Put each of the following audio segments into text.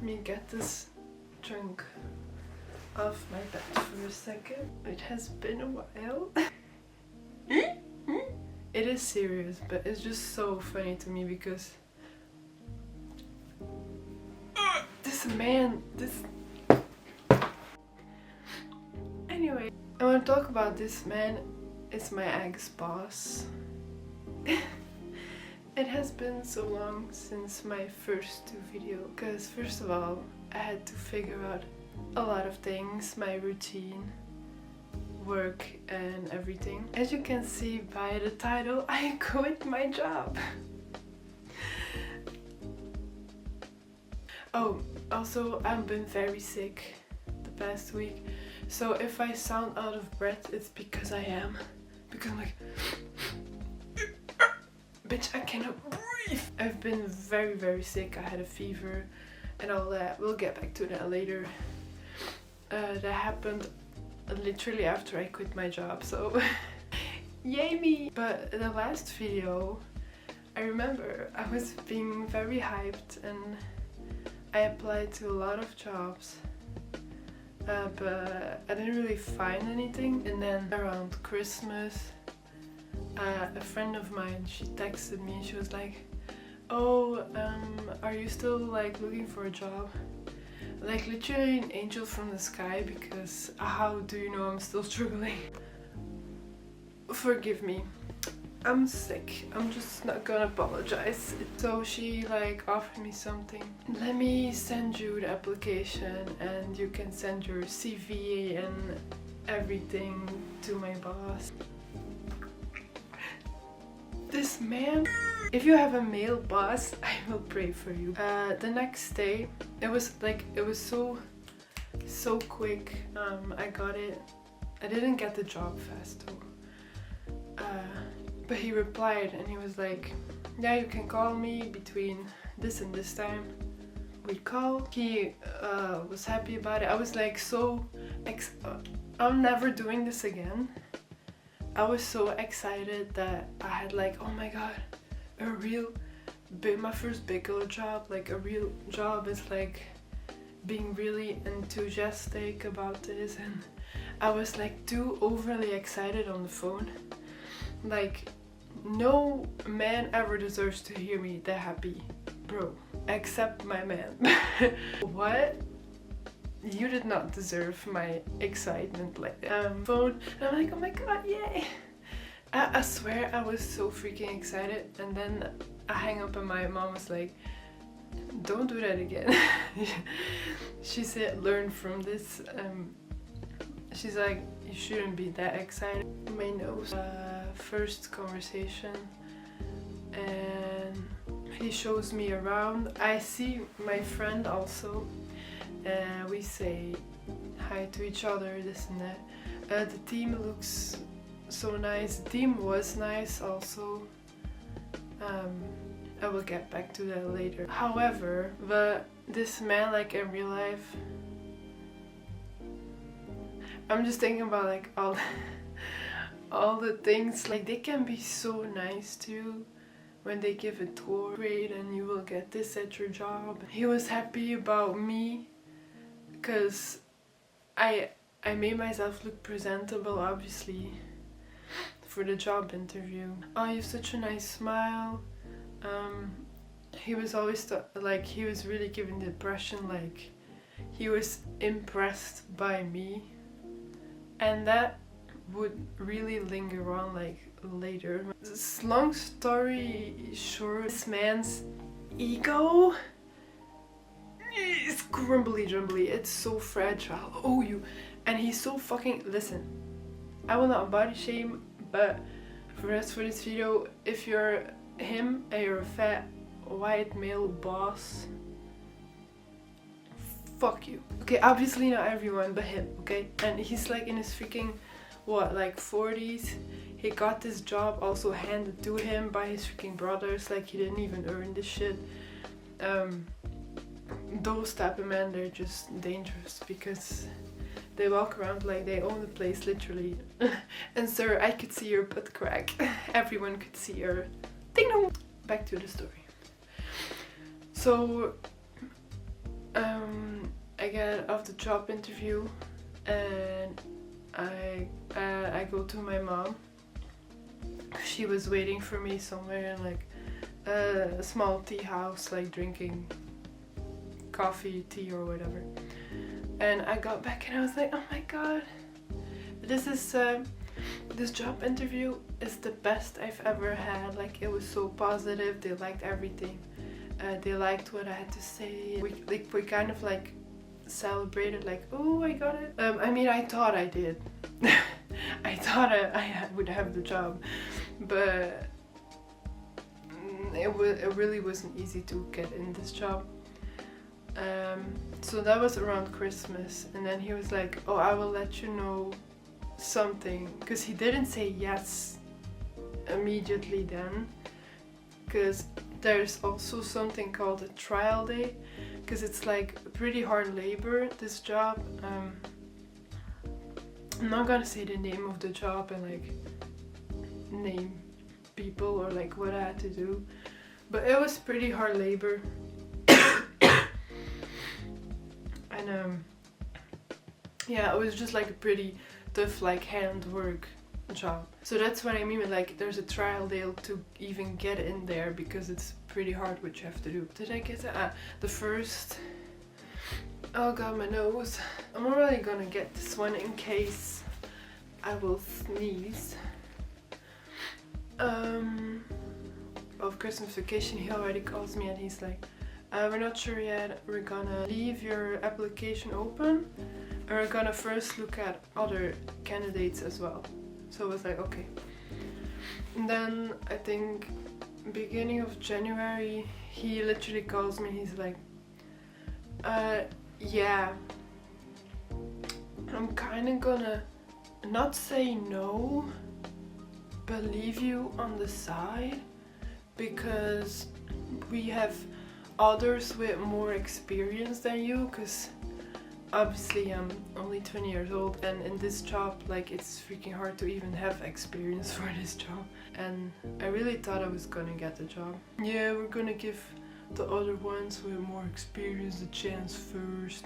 me get this junk off my bed for a second. It has been a while. It is serious, but it's just so funny to me because this man, Anyway, I want to talk about this man. It's my ex-boss. It has been so long since my first 2 videos, because first of all, I had to figure out a lot of things, my routine, work and everything. As you can see by the title, I quit my job. Oh, also I've been very sick the past week, so if I sound out of breath, it's because I am. Because I'm like, bitch, I cannot breathe. I've been very sick. I had a fever and all that. We'll get back to that later. That happened literally after I quit my job, so yay me! But the last video, I remember I was being very hyped and I applied to a lot of jobs, but I didn't really find anything. And then around Christmas, a friend of mine, she texted me and she was like, oh, are you still like looking for a job? Like literally an angel from the sky, because how do you know I'm still struggling? Forgive me, I'm sick. I'm just not gonna apologize. So she like offered me something. Let me send you the application and you can send your CV and everything to my boss. This man, if you have a male boss, I will pray for you. The next day, it was so quick. I got it. I didn't get the job fast though. But he replied and he was like, yeah, you can call me between this and this time. We called. He was happy about it. I was like I'm never doing this again. I was so excited that I had like, oh my god, my first big girl job, like a real job is like being really enthusiastic about this, and I was like too overly excited on the phone. Like, no man ever deserves to hear me that happy, bro, except my man. What? You did not deserve my excitement like phone. And I'm like, oh my god, yay! I swear I was so freaking excited, and then I hang up and my mom was like, don't do that again. She said, learn from this. She's like, you shouldn't be that excited. My nose. First conversation, and he shows me around. I see my friend also. We say hi to each other, this and that. The team looks so nice. The team was nice also. I will get back to that later. However, this man, like in real life, I'm just thinking about like all the things, like they can be so nice to you when they give a tour. Great, and you will get this at your job. He was happy about me because I made myself look presentable, obviously, for the job interview. Oh, you have such a nice smile. He was always like, he was really giving the impression like he was impressed by me, and that would really linger on like later. This long story short, this man's ego is grumbly jumbly. It's so fragile. Oh, and he's so fucking, listen, I will not body shame, but for this video, if you're him and you're a fat white male boss, fuck you. Okay, obviously not everyone, but him, okay? And he's like in his freaking, what, like 40s. He got this job also handed to him by his freaking brothers, like he didn't even earn this shit. Those type of men, they're just dangerous because they walk around like they own the place, literally. And sir, I could see your butt crack. Everyone could see your ding dong. Back to the story. So I get off the job interview and I go to my mom. She was waiting for me somewhere in like a small tea house, like drinking coffee, tea or whatever. And I got back and I was like, oh my god, this job interview is the best I've ever had. Like, it was so positive. They liked everything. They liked what I had to say. We kind of like celebrated, like, oh, I got it. I mean, I thought I did. I thought I would have the job, but it really wasn't easy to get in this job. So that was around Christmas, and then he was like, oh, I will let you know something, because he didn't say yes immediately then, because there's also something called a trial day, because it's like pretty hard labor, this job. I'm not gonna say the name of the job and like name people or like what I had to do, but it was pretty hard labor. And yeah, it was just like a pretty tough, like handwork job. So that's what I mean with like there's a trial day to even get in there, because it's pretty hard what you have to do. Did I get that? The first... Oh god, my nose. I'm already gonna get this one in case I will sneeze. Of Christmas vacation, he already calls me and he's like, we're not sure yet, we're gonna leave your application open and we're gonna first look at other candidates as well. So I was like, okay. And then I think beginning of January, he literally calls me, he's like, yeah, I'm kinda gonna not say no, but leave you on the side, because we have others with more experience than you, because obviously I'm only 20 years old, and in this job, like, it's freaking hard to even have experience for this job. And I really thought I was gonna get the job. Yeah, we're gonna give the other ones with more experience the chance first.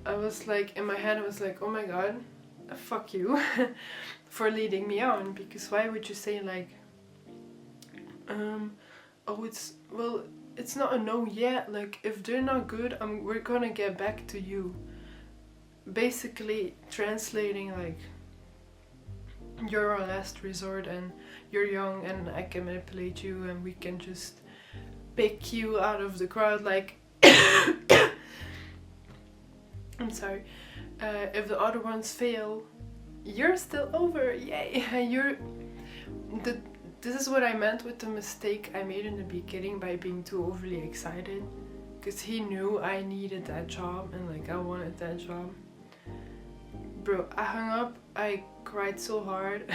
I was like, in my head I was like, oh my god, fuck you for leading me on, because why would you say like, oh, it's not a no yet, like if they're not good, we're gonna get back to you. Basically translating like, you're our last resort and you're young and I can manipulate you and we can just pick you out of the crowd, like I'm sorry, if the other ones fail, you're still over, yay. This is what I meant with the mistake I made in the beginning by being too overly excited, because he knew I needed that job and like I wanted that job. Bro, I hung up, I cried so hard.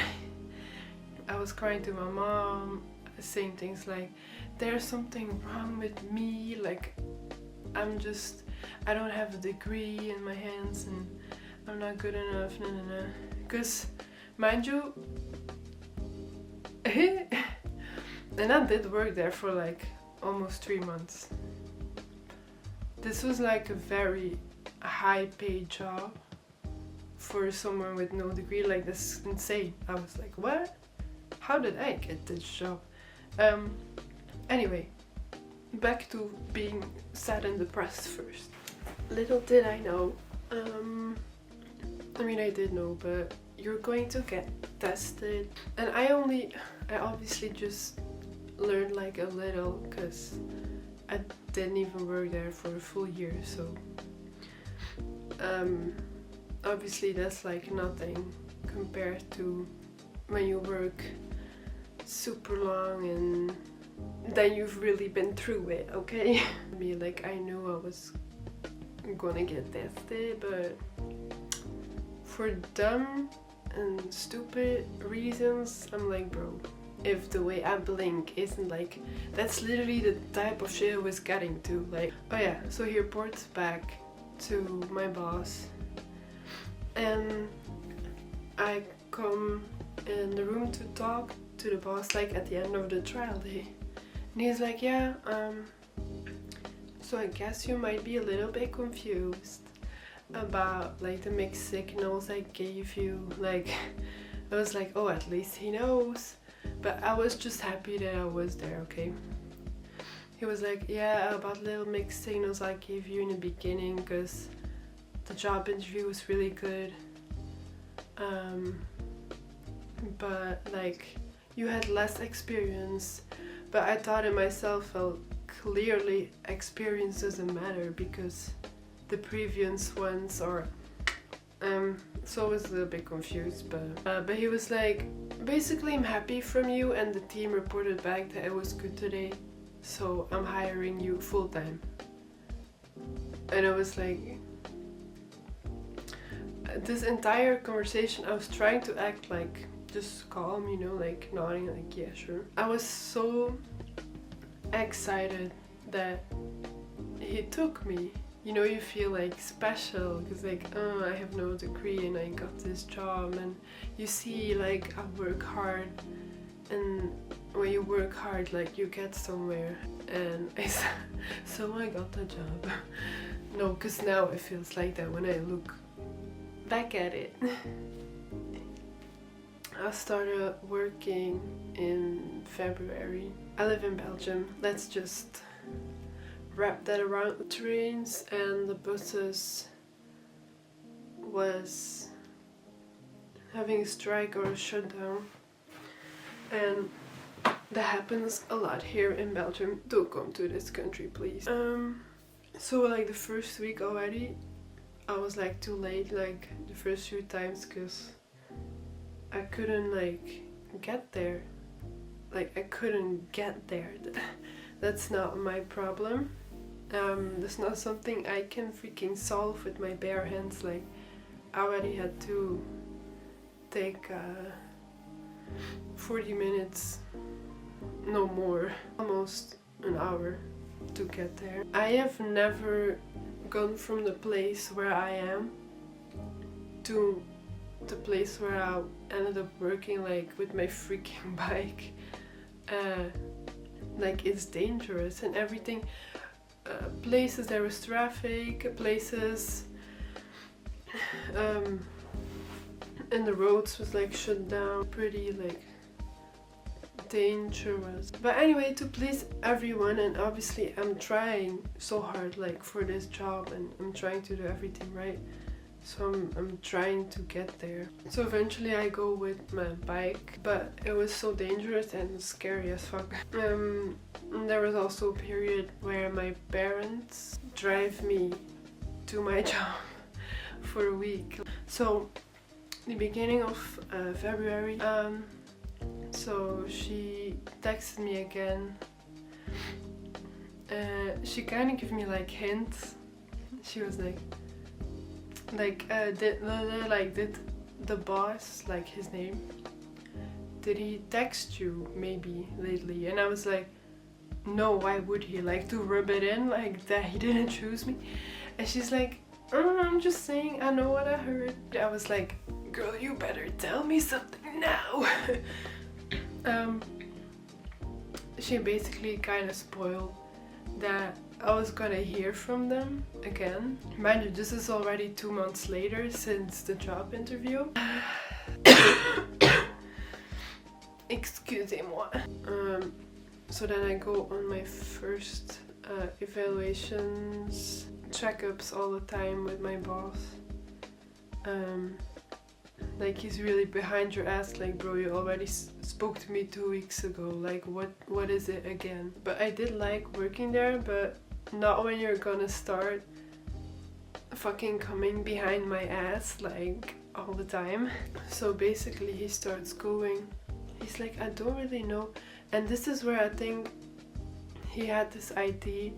I was crying to my mom, saying things like, there's something wrong with me, like I don't have a degree in my hands and I'm not good enough, because mind you, and I did work there for like almost 3 months. This was like a very high paid job for someone with no degree. Like, this is insane. I was like, what? How did I get this job? Anyway, back to being sad and depressed first. Little did I know, I mean I did know, but you're going to get tested. And I obviously just learned like a little, because I didn't even work there for a full year, so obviously that's like nothing compared to when you work super long and then you've really been through it, okay? I mean, like, I knew I was gonna get tested, but for dumb and stupid reasons, I'm like, bro, if the way I blink isn't like, that's literally the type of shit I was getting to. Like, oh yeah, so he reports back to my boss and I come in the room to talk to the boss, like at the end of the trial day, and he's like, yeah, So I guess you might be a little bit confused about like the mixed signals I gave you. Like I was like, oh, at least he knows. But I was just happy that I was there, okay? He was like, yeah, about little mixed signals I gave you in the beginning because the job interview was really good. But like you had less experience. But I thought in myself, well, clearly experience doesn't matter because the previous ones are so I was a little bit confused, but he was like, basically I'm happy from you, and the team reported back that it was good today, so I'm hiring you full time. And I was like, this entire conversation I was trying to act like just calm, you know, like nodding like yeah sure. I was so excited that he took me. You know, you feel like special because like, oh, I have no degree and I got this job, and you see like I work hard, and when you work hard like you get somewhere, and so I got the job. No, because now it feels like that when I look back at it. I started working in February. I live in Belgium. Let's just wrap that around. The trains and the buses was having a strike or a shutdown, and that happens a lot here in Belgium. Don't come to this country, please. So like the first week already I was like too late, like the first few times, because I couldn't like get there. Like I couldn't get there. That's not my problem. That's not something I can freaking solve with my bare hands. Like I already had to take 40 minutes, no more, almost an hour to get there. I have never gone from the place where I am to the place where I ended up working, like with my freaking bike. Like it's dangerous and everything. Places there was traffic, places and the roads was like shut down, pretty like dangerous. But anyway, to please everyone, and obviously I'm trying so hard like for this job, and I'm trying to do everything right, so I'm trying to get there. So eventually I go with my bike, but it was so dangerous and scary as fuck. There was also a period where my parents drive me to my job for a week. So the beginning of February, so she texted me again. She kind of gave me like hints. She was like did the boss, like his name, did he text you maybe lately? And I was like, no, why would he? Like to rub it in like that he didn't choose me. And she's like, I'm just saying, I know what I heard. I was like, girl, you better tell me something now. She basically kind of spoiled that I was gonna hear from them again. Mind you, this is already 2 months later since the job interview. Excusez-moi. So then I go on my first evaluations, checkups all the time with my boss. Like he's really behind your ass, like bro, you already spoke to me 2 weeks ago, like what is it again? But I did like working there, but not when you're gonna start fucking coming behind my ass like all the time. So basically he starts going, he's like, I don't really know. And this is where I think he had this idea,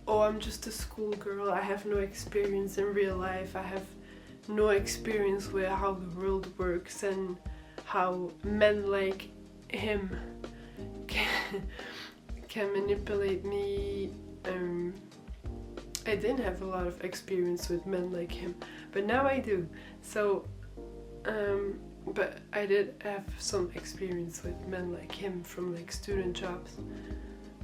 oh, I'm just a schoolgirl, I have no experience in real life, I have no experience with how the world works and how men like him can manipulate me. I didn't have a lot of experience with men like him, but now I do. So but I did have some experience with men like him from like student jobs.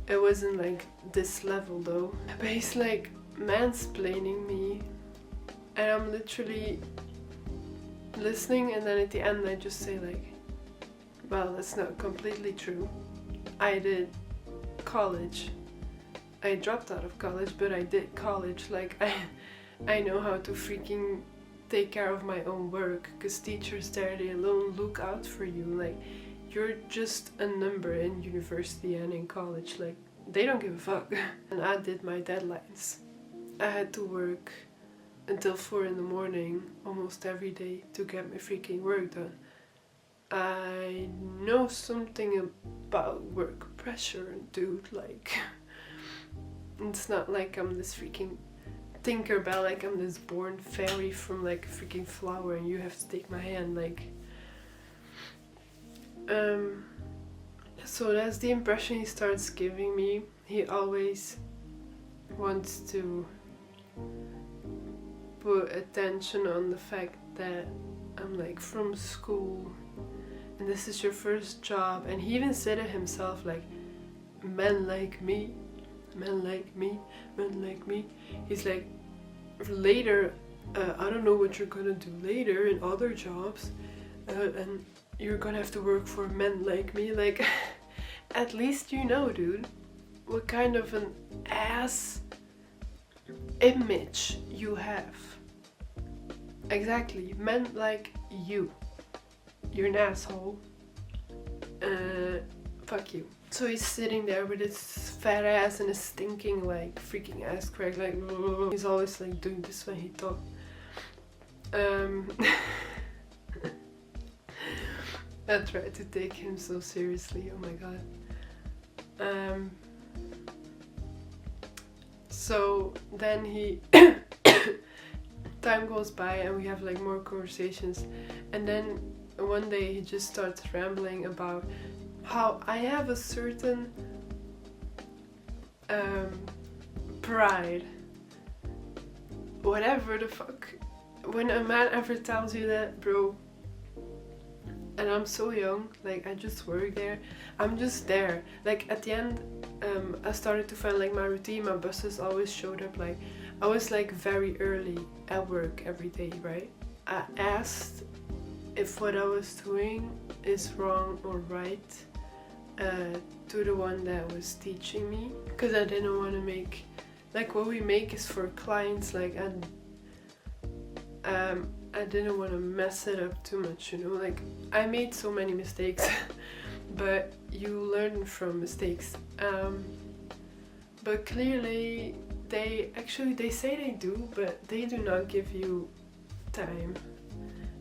It wasn't like this level though. But he's like mansplaining me, and I'm literally listening, and then at the end I just say like, well, that's not completely true. I did college. I dropped out of college, but I did college. Like I know how to freaking take care of my own work, because teachers there, they alone look out for you. Like, you're just a number in university and in college. Like, they don't give a fuck. And I did my deadlines. I had to work until 4 in the morning almost every day to get my freaking work done. I know something about work pressure, dude. Like, it's not like I'm this freaking Tinkerbell, like I'm this born fairy from like a freaking flower and you have to take my hand, like. So that's the impression he starts giving me. He always wants to put attention on the fact that I'm like from school and this is your first job, and he even said it himself, like, men like me, men like me, men like me. He's like, later, I don't know what you're gonna do later in other jobs, and you're gonna have to work for men like me. Like, at least you know, dude, what kind of an ass image you have. Exactly, men like you. You're an asshole. Fuck you. So he's sitting there with his fat ass and his stinking like freaking ass crack, like he's always like doing this when he talks. I try to take him so seriously, oh my god. So then he time goes by and we have like more conversations, and then one day he just starts rambling about how I have a certain pride, whatever the fuck. When a man ever tells you that, bro, and I'm so young, like I just work there, I'm just there. Like at the end, I started to find like my routine. My buses always showed up, like I was like very early at work every day, right? I asked if what I was doing is wrong or right to the one that was teaching me, because I didn't want to make, like what we make is for clients, like, and I didn't want to mess it up too much, you know. Like I made so many mistakes but you learn from mistakes, but clearly they say they do, but they do not give you time.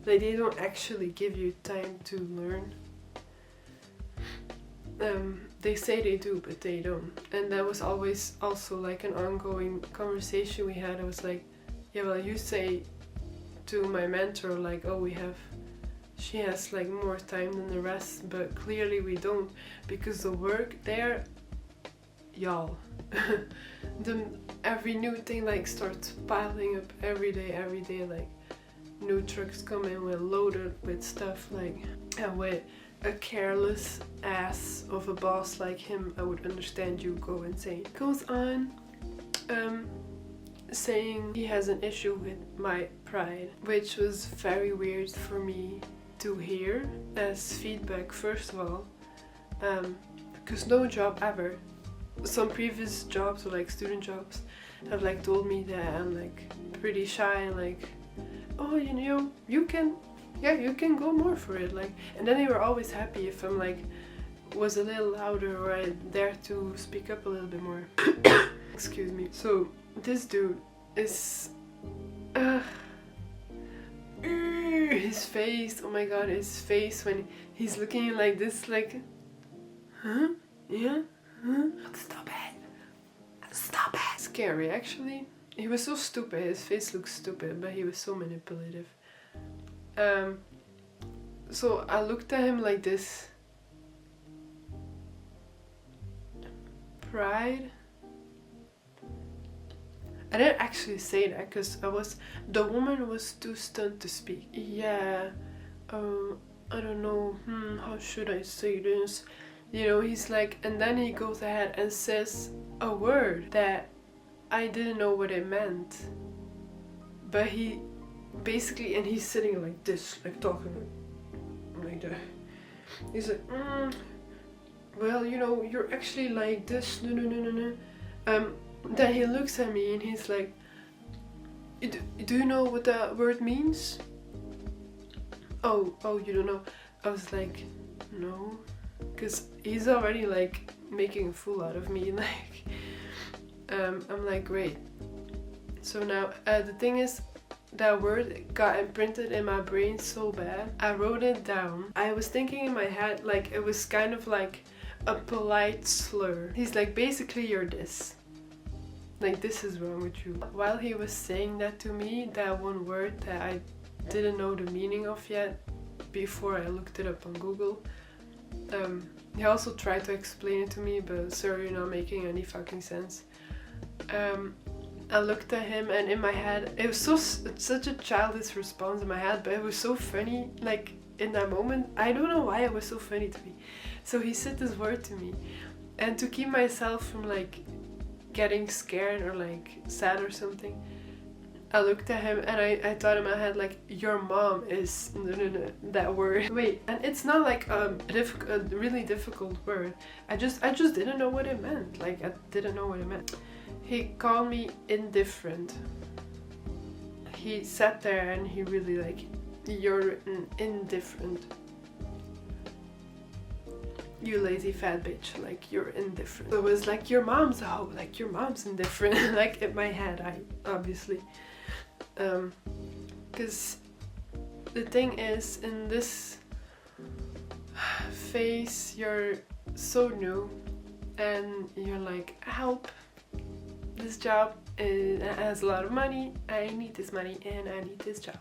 Like they don't actually give you time to learn. They say they do, but they don't. And that was always also like an ongoing conversation we had. I was like, yeah, well, you say to my mentor like, oh, she has like more time than the rest, but clearly we don't, because the work there, y'all, every new thing like starts piling up every day, like new trucks come in with loaded with stuff, like, and with a careless ass of a boss like him, I would understand you go insane. Goes on saying he has an issue with my pride, which was very weird for me to hear as feedback, first of all, because no job ever, some previous jobs or like student jobs have like told me that I'm like pretty shy and like, oh, you know, you can go more for it, like, and then they were always happy if I'm like was a little louder or I dare to speak up a little bit more. Excuse me. So this dude is his face, oh my god, his face when he's looking like this, like, huh? Yeah? Huh? Stop it! Scary, actually. He was so stupid, his face looked stupid, but he was so manipulative. So I looked at him like this. Pride? I didn't actually say that because the woman was too stunned to speak. Yeah, I don't know, how should I say this? You know, he's like, and then he goes ahead and says a word that I didn't know what it meant. But he basically, and he's sitting like this, like talking like that. He's like, well, you know, you're actually like this, no. Then he looks at me and he's like, do you know what that word means? Oh, you don't know. I was like, no, because he's already like making a fool out of me. Like, I'm like, great. So now the thing is, that word got imprinted in my brain so bad. I wrote it down. I was thinking in my head like it was kind of like a polite slur. He's like, basically you're this. Like, this is wrong with you. While he was saying that to me, that one word that I didn't know the meaning of yet before I looked it up on Google, he also tried to explain it to me, but sorry, you're not making any fucking sense. I looked at him and in my head, it was such a childish response in my head, but it was so funny, like in that moment. I don't know why it was so funny to me. So he said this word to me, and to keep myself from like getting scared or like sad or something, I looked at him and I thought in my head like, your mom is that word. Wait, and it's not like a really difficult word. I just didn't know what it meant. Like, I didn't know what it meant. He called me indifferent. He sat there and he really like, you're indifferent. You lazy fat bitch, like, you're indifferent. It was like, your mom's a hoe, like your mom's indifferent. Like, in my head, I obviously. Because the thing is, in this phase, you're so new and you're like, help, this job has a lot of money, I need this money and I need this job.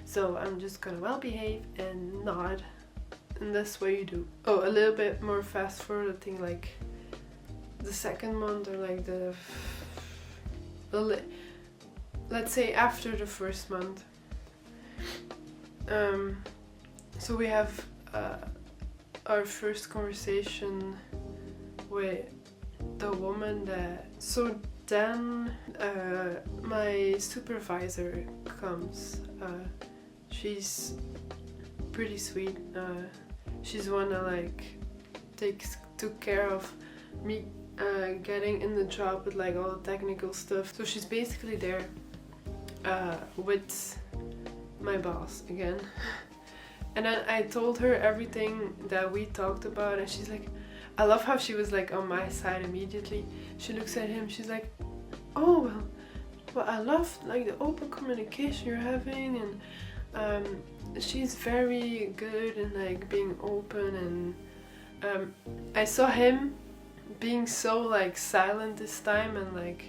So I'm just gonna well behave and nod. And that's what you do. Oh, a little bit more fast forward, I think like the second month or like let's say after the first month. So we have our first conversation with the woman that, so then my supervisor comes. She's pretty sweet. She's the one that like took care of me getting in the job with like all the technical stuff. So she's basically there with my boss again. And then I told her everything that we talked about, and she's like, I love how she was like on my side immediately. She looks at him, she's like, oh well I love like the open communication you're having, and she's very good in like being open. And I saw him being so like silent this time, and like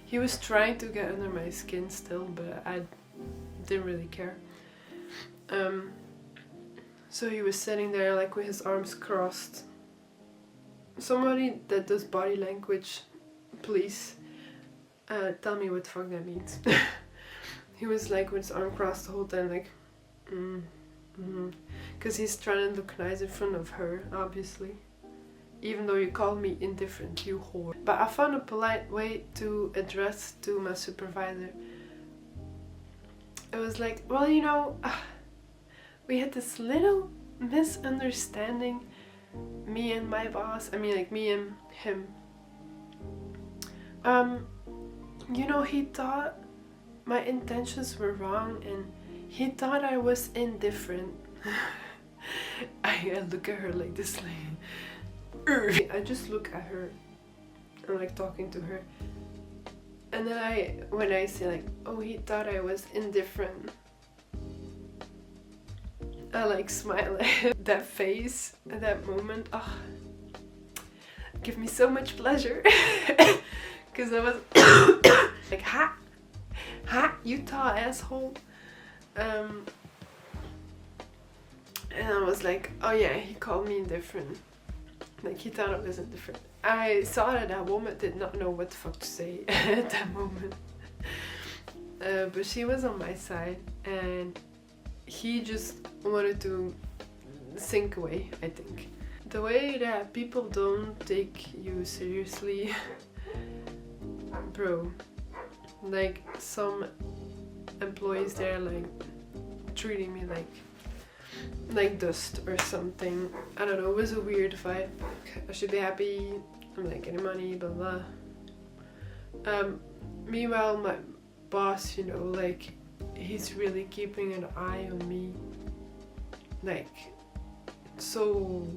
he was trying to get under my skin still, but I didn't really care. So he was sitting there like with his arms crossed. Somebody that does body language, please tell me what the fuck that means. He was like with his arm crossed the whole time, like because he's trying to look nice in front of her, obviously. Even though you called me indifferent, you whore. But I found a polite way to address to my supervisor. It was like, well, you know, we had this little misunderstanding, me and my boss, I mean like me and him. You know, he thought my intentions were wrong and he thought I was indifferent. I look at her like this, like, I just look at her and like talking to her. And then when I say like, oh, he thought I was indifferent, I like smile at that face at that moment. Oh, give me so much pleasure. Because I was like, ha, you thought, asshole. And I was like, oh yeah, he called me indifferent. Like, he thought I was indifferent. I saw that woman did not know what the fuck to say at that moment. But she was on my side, and he just wanted to sink away, I think. the way that people don't take you seriously, bro. Like some employees there like treating me like dust or something. I don't know, it was a weird vibe. I should be happy, I'm like getting money, blah blah. Meanwhile my boss, you know, like he's really keeping an eye on me, like so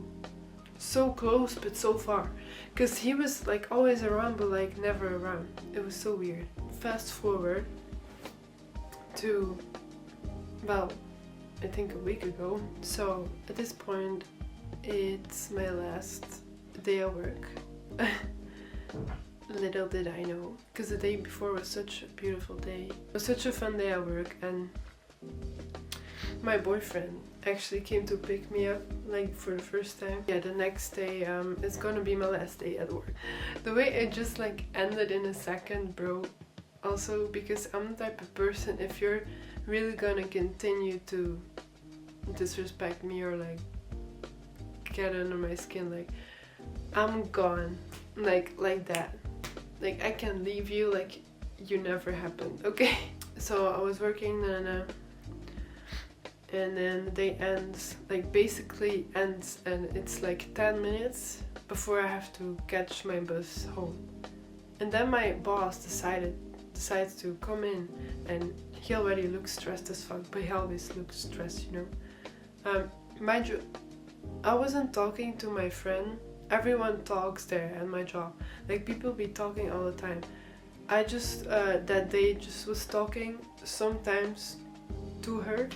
close but so far, because he was like always around but like never around. It was so weird. Fast forward to, well, I think a week ago. So at this point it's my last day at work. Little did I know, because the day before was such a beautiful day. It was such a fun day at work, and my boyfriend actually came to pick me up like for the first time. Yeah, the next day it's gonna be my last day at work. The way it just like ended in a second, bro. Also because I'm the type of person, if you're really gonna continue to disrespect me or like get under my skin, like I'm gone, like that. Like I can leave you like you never happened, okay? So I was working and then the day ends, like basically ends, and it's like 10 minutes before I have to catch my bus home. And then my boss decides to come in, and he already looks stressed as fuck, but he always looks stressed, you know. Mind you, I wasn't talking to my friend. Everyone talks there at my job. Like people be talking all the time. I just that day just was talking sometimes to her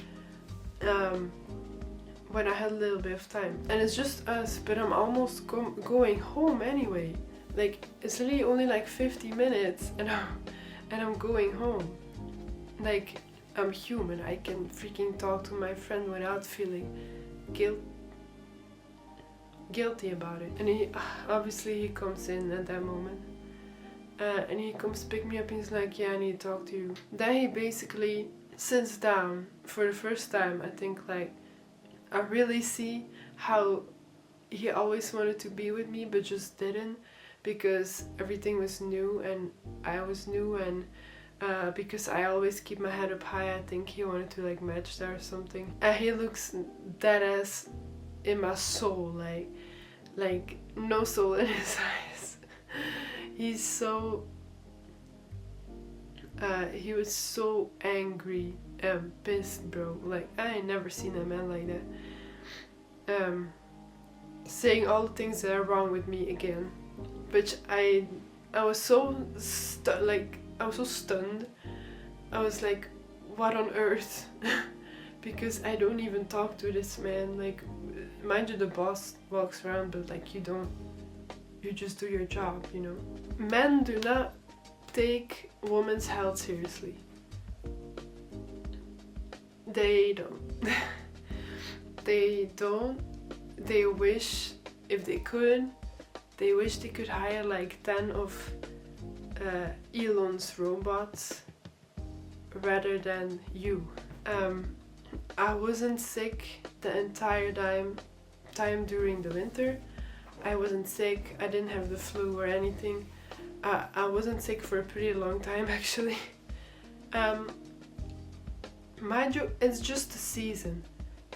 when I had a little bit of time. And it's just us, but I'm almost going home anyway. Like it's literally only like 50 minutes and I'm going home. Like I'm human. I can freaking talk to my friend without feeling guilty about it. And he obviously he comes in at that moment, and he comes pick me up and he's like, yeah, I need to talk to you. Then he basically sits down for the first time. I think like I really see how he always wanted to be with me but just didn't, because everything was new and I was new, and because I always keep my head up high, I think he wanted to like match that or something. And he looks dead ass in my soul, like no soul in his eyes. He's so he was so angry and pissed, bro. Like I ain't never seen a man like that. Saying all the things that are wrong with me again, which I was so I was so stunned. I was like, what on earth? Because I don't even talk to this man. Like, mind you, the boss walks around, but like you don't, you just do your job, you know. Men do not take women's health seriously. They don't. They don't. They wish, if they could, they wish they could hire like 10 of Elon's robots rather than you. I wasn't sick the entire time during the winter. I wasn't sick. I didn't have the flu or anything. I wasn't sick for a pretty long time actually. Mind you, it's just a season.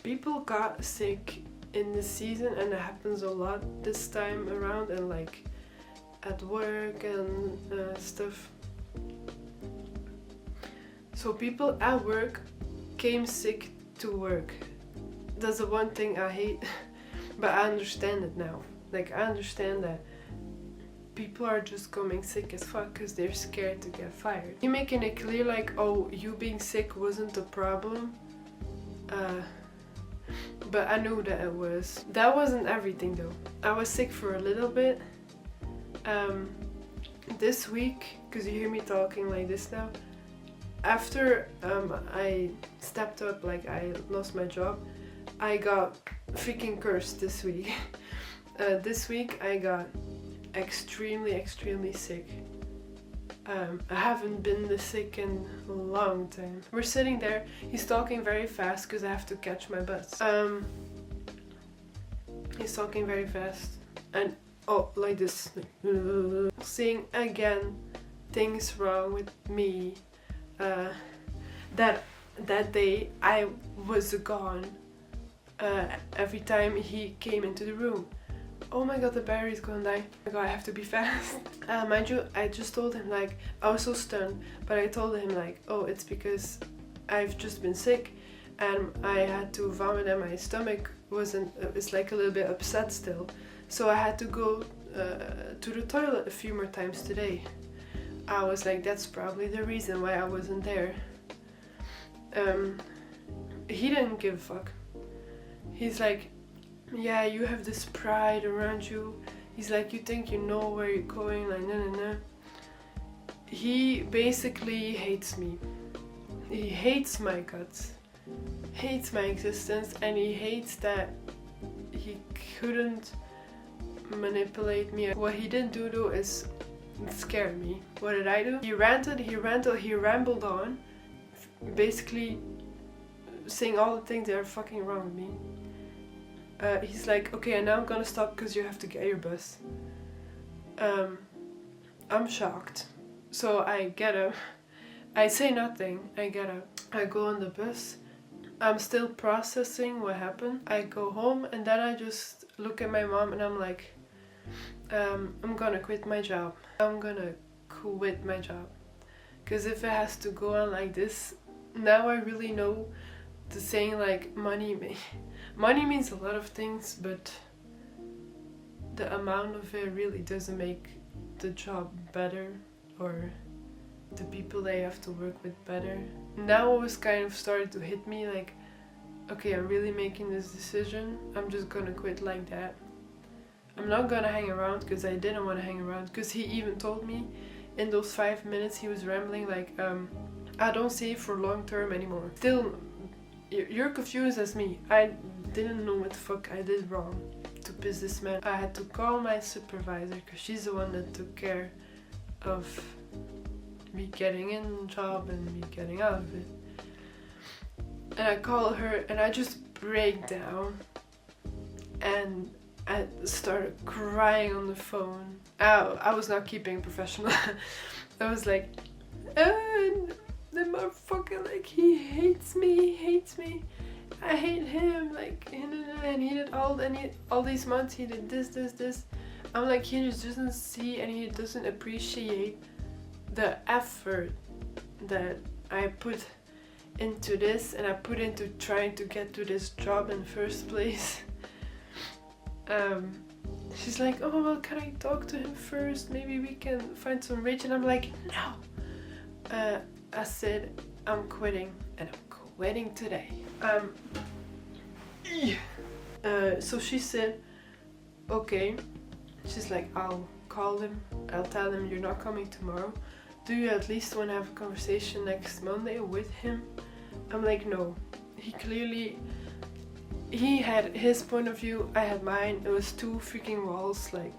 People got sick in the season, and it happens a lot this time around, and like at work and stuff. So people at work came sick to work. That's the one thing I hate. But I understand it now. Like I understand that people are just coming sick as fuck because they're scared to get fired. You're making it clear like, oh, you being sick wasn't the problem. But I knew that it was. That wasn't everything though. I was sick for a little bit. This week, because you hear me talking like this now, after I stepped up, like I lost my job, I got freaking cursed this week. This week I got extremely sick. I haven't been this sick in a long time. We're sitting there, he's talking very fast because I have to catch my bus. He's talking very fast and like this, saying again things wrong with me. That day I was gone. Every time he came into the room. Oh my god, the battery's gonna die. Oh my god, I have to be fast. Mind you, I just told him, like, I was so stunned, but I told him like, oh, it's because I've just been sick and I had to vomit and my stomach it's like a little bit upset still. So I had to go to the toilet a few more times today. I was like, that's probably the reason why I wasn't there. He didn't give a fuck. He's like, yeah, you have this pride around you. He's like, you think you know where you're going, like, no. He basically hates me. He hates my guts, hates my existence, and he hates that he couldn't manipulate me. What he didn't do though is scare me. What did I do? He rambled on, basically saying all the things that are fucking wrong with me. He's like, okay, and now I'm gonna stop because you have to get your bus. I'm shocked. So I get up. I say nothing. I get up. I go on the bus. I'm still processing what happened. I go home and then I just look at my mom and I'm like, I'm gonna quit my job. I'm gonna quit my job. Because if it has to go on like this, now I really know the saying like money means a lot of things, but the amount of it really doesn't make the job better or the people they have to work with better. Now it was kind of started to hit me like, okay, I'm really making this decision. I'm just gonna quit like that. I'm not gonna hang around because I didn't want to hang around, because he even told me in those 5 minutes he was rambling like, I don't see it for long term anymore. Still, you're confused as me. I didn't know what the fuck I did wrong to piss this man. I had to call my supervisor because she's the one that took care of me getting in the job and me getting out of it. And I call her and I just break down and I started crying on the phone. I was not keeping professional. I was like, the motherfucker, like, he hates me, I hate him, like, and he did all these months he did this. I'm like, he just doesn't see and he doesn't appreciate the effort that I put into this and I put into trying to get to this job in the first place. She's like, oh well, can I talk to him first? Maybe we can find some rich. And I'm like, no. I said, I'm quitting and I'm quitting today. So she said, okay. She's like, I'll call him. I'll tell him you're not coming tomorrow. Do you at least want to have a conversation next Monday with him? I'm like, no. He had his point of view, I had mine. It was two freaking walls. Like,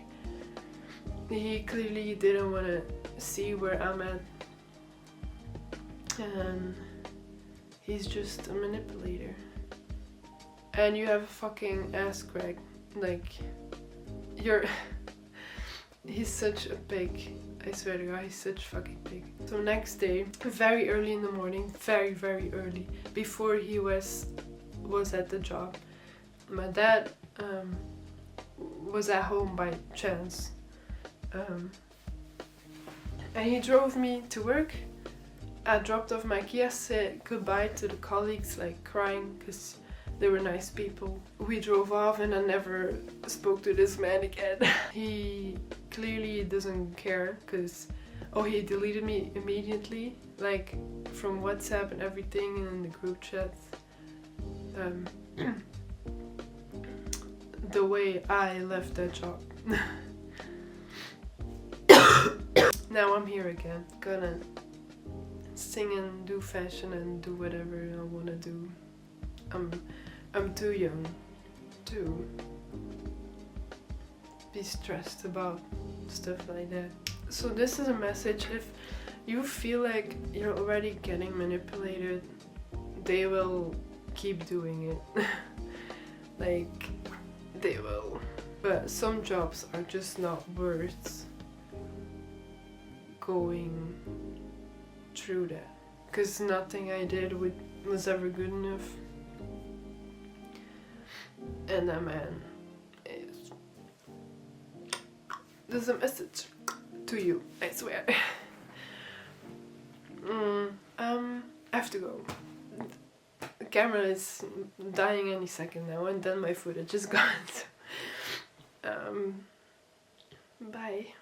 he clearly didn't want to see where I'm at. And he's just a manipulator. And you have a fucking ass crack. Like, he's such a pig. I swear to God, he's such a fucking pig. So next day, very early in the morning, very early, before he was at the job, my dad was at home by chance, and he drove me to work. I dropped off my key. I said goodbye to the colleagues, like crying, because they were nice people. We drove off and I never spoke to this man again. He clearly doesn't care, because he deleted me immediately, like from WhatsApp and everything, and in the group chats. The way I left that job. Now I'm here again, gonna sing and do fashion and do whatever I wanna do. I'm too young to be stressed about stuff like that. So this is a message: if you feel like you're already getting manipulated, they will keep doing it. Like, they will. But some jobs are just not worth going through that. Because nothing I did was ever good enough. And that man is... There's a message to you, I swear. I have to go. The camera is dying any second now, and then my footage is gone. Bye.